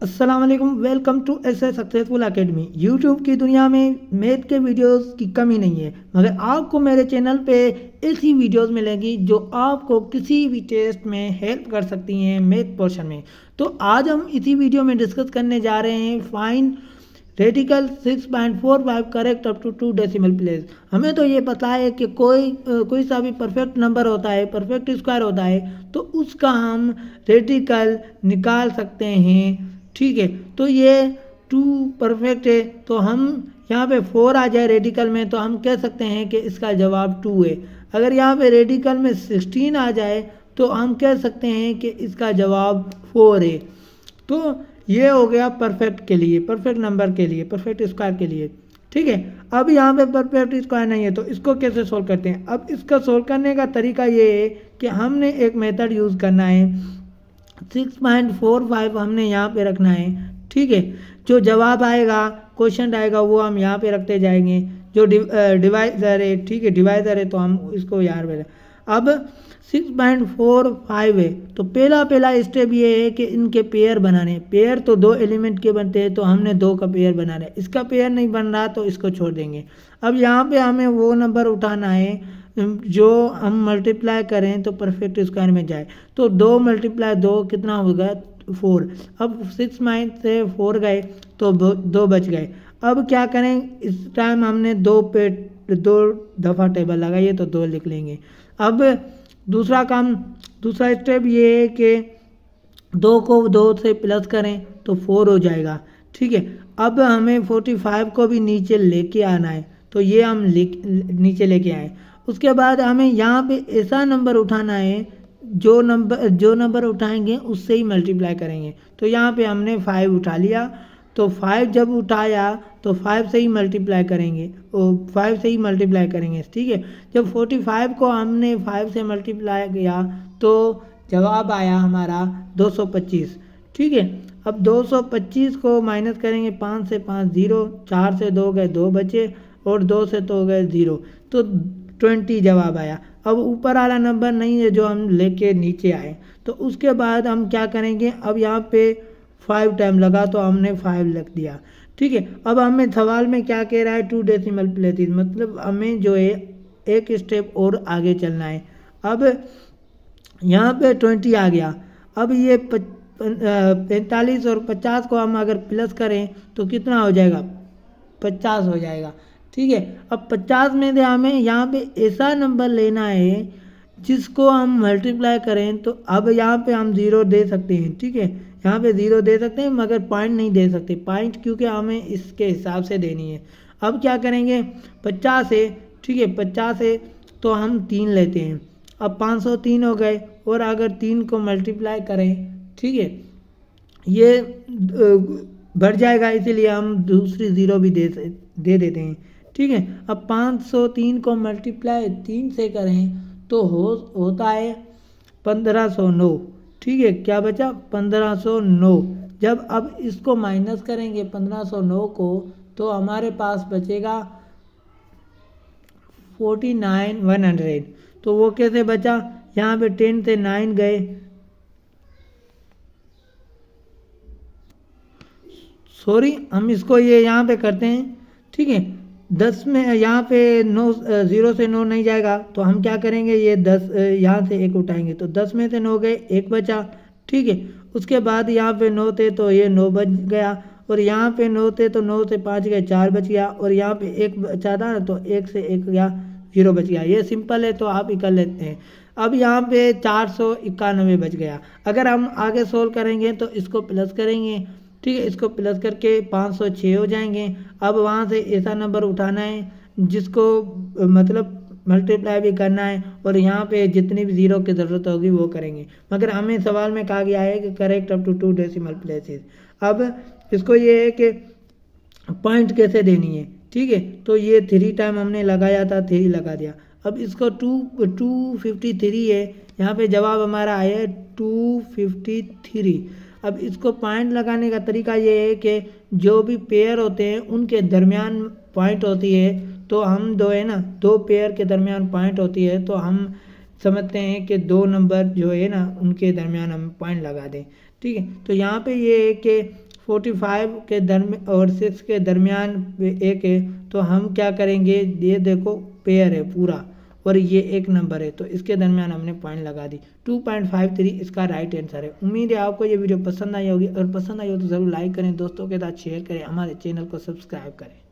अस्सलाम वालेकुम, welcome to S successful academy. YouTube की दुनिया में मैथ के वीडियोस की कमी नहीं है, मगर आपको मेरे चैनल पे ऐसी वीडियोस मिलेंगी जो आपको किसी भी टेस्ट में हेल्प कर सकती हैं मैथ पोर्शन में। तो आज हम इसी वीडियो में डिस्कस करने जा रहे हैं find radical 6.45 correct up to 2 decimal place. हमें तो ये पता है कि कोई सा भी परफेक्ट नंबर होता है, परफेक्ट स्क्वायर होता है, तो उसका हम रेडिकल निकाल सकते हैं। ठीक है, तो ये 2 परफेक्ट है, तो हम यहाँ पे 4 आ जाए रेडिकल में तो हम कह सकते हैं कि इसका जवाब 2 है। अगर यहाँ पे रेडिकल में 16 आ जाए तो हम कह सकते हैं कि इसका जवाब 4 है। तो ये हो गया परफेक्ट के लिए, परफेक्ट नंबर के लिए, परफेक्ट स्क्वायर के लिए। ठीक है, अब यहाँ पे परफेक्ट स्क्वायर नहीं है तो इसको कैसे सोल्व करते हैं। अब इसका सोल्व करने का तरीका ये है कि हमने एक मेथड यूज़ करना है। 6.45 हमने यहाँ पे रखना है। ठीक है, जो जवाब आएगा, क्वेश्चन आएगा, वो हम यहाँ पे रखते जाएंगे। जो डिवाइजर है, ठीक है, डिवाइजर है तो हम इसको यहाँ पे। अब 6.45 है तो पहला स्टेप ये है कि इनके पेयर बनाने। पेयर तो 2 एलिमेंट के बनते हैं, तो हमने 2 का पेयर बनाना है। इसका पेयर नहीं बन रहा तो इसको छोड़ देंगे। अब यहाँ पे हमें वो नंबर उठाना है जो हम मल्टीप्लाई करें तो परफेक्ट स्क्वायर में जाए। तो 2 × 2 कितना होगा, 4। अब 6 से 4 गए तो 2 बच गए। अब क्या करें, इस टाइम हमने 2 दफ़ा टेबल लगाइए तो 2 लिख लेंगे। अब दूसरा स्टेप ये है कि 2 को 2 से प्लस करें तो 4 हो जाएगा। ठीक है, अब हमें 45 को भी नीचे लेके आना है, तो ये हम नीचे लेके आए। उसके बाद हमें यहाँ पे ऐसा नंबर उठाना है जो नंबर उठाएंगे उससे ही मल्टीप्लाई करेंगे। तो यहाँ पे हमने 5 उठा लिया, तो 5 जब उठाया तो 5 से ही मल्टीप्लाई करेंगे, 5 से ही मल्टीप्लाई करेंगे। ठीक है, जब 45 को हमने 5 से मल्टीप्लाई किया तो जवाब आया हमारा 225। ठीक है, अब 225 को माइनस करेंगे, 5 से 5 0, 4 से 2 गए 2 बचे और 2 से तो गए 0, तो 20 जवाब आया। अब ऊपर वाला नंबर नहीं है जो हम लेके नीचे आए, तो उसके बाद हम क्या करेंगे, अब यहाँ पे 5 टाइम लगा तो हमने 5 लिख दिया। ठीक है, अब हमें सवाल में क्या कह रहा है, 2 डेसिमल प्लेसेस, मतलब हमें जो है एक स्टेप और आगे चलना है। अब यहाँ पे 20 आ गया। अब ये 45 और 50 को हम अगर प्लस करें तो कितना हो जाएगा, 50 हो जाएगा। ठीक है, अब 50 में से हमें यहाँ पे ऐसा नंबर लेना है जिसको हम मल्टीप्लाई करें, तो अब यहाँ पे हम 0 दे सकते हैं। ठीक है, यहाँ पे 0 दे सकते हैं मगर पॉइंट नहीं दे सकते, पॉइंट क्योंकि हमें इसके हिसाब से देनी है। अब क्या करेंगे, 50 है, ठीक है, 50 है तो हम 3 लेते हैं। अब 503 हो गए, और अगर 3 को मल्टीप्लाई करें, ठीक है, ये बढ़ जाएगा, इसीलिए हम दूसरी 0 भी दे देते हैं। ठीक है, अब 503 को मल्टीप्लाई 3 से करें तो होता है 1509। ठीक है, क्या बचा, 1509। जब अब इसको माइनस करेंगे 1509 को तो हमारे पास बचेगा 49,100। तो वो कैसे बचा, यहाँ पे 10 से 9 गए, सॉरी हम इसको ये यहाँ पे करते हैं। ठीक है, 10 में यहाँ पे 9, 0 से 9 नहीं जाएगा तो हम क्या करेंगे, ये 10 यहाँ से 1 उठाएंगे तो 10 में से 9 गए, 1 बचा। ठीक है, उसके बाद यहाँ पे 9 थे तो ये 9 बच गया, और यहाँ पे 9 थे तो 9 से 5 गए, 4 बच गया, और यहाँ पे 1 बचा था तो 1 से 1 गया, 0 बच गया। ये सिंपल है तो आप ही कर लेते हैं। अब यहाँ पे 491 बच गया। अगर हम आगे सोल्व करेंगे तो इसको प्लस करेंगे। ठीक है, इसको प्लस करके 506 हो जाएंगे। अब वहाँ से ऐसा नंबर उठाना है जिसको मतलब मल्टीप्लाई भी करना है, और यहाँ पे जितनी भी 0 की ज़रूरत होगी वो करेंगे। मगर हमें सवाल में कहा गया है कि correct up to 2 decimal places. अब इसको ये है कि पॉइंट कैसे देनी है। ठीक है, तो ये 3 टाइम हमने लगाया था, 3 लगा दिया। अब इसको 253 है, यहाँ पे जवाब हमारा आया है 253। अब इसको पॉइंट लगाने का तरीका ये है कि जो भी पेयर होते हैं उनके दरमियान पॉइंट होती है, तो हम 2 है ना, 2 पेयर के दरमियान पॉइंट होती है, तो हम समझते हैं कि 2 नंबर जो है ना उनके दरमियान हम पॉइंट लगा दें। ठीक है, तो यहाँ पे ये है कि 45 के दरमियान और 6 के दरमियान एक है, तो हम क्या करेंगे, ये देखो पेयर है पूरा और ये एक नंबर है, तो इसके दरमियान हमने पॉइंट लगा दी। 2.53 इसका राइट आंसर है। उम्मीद है आपको ये वीडियो पसंद आई होगी। अगर पसंद आई हो तो ज़रूर लाइक करें, दोस्तों के साथ शेयर करें, हमारे चैनल को सब्सक्राइब करें।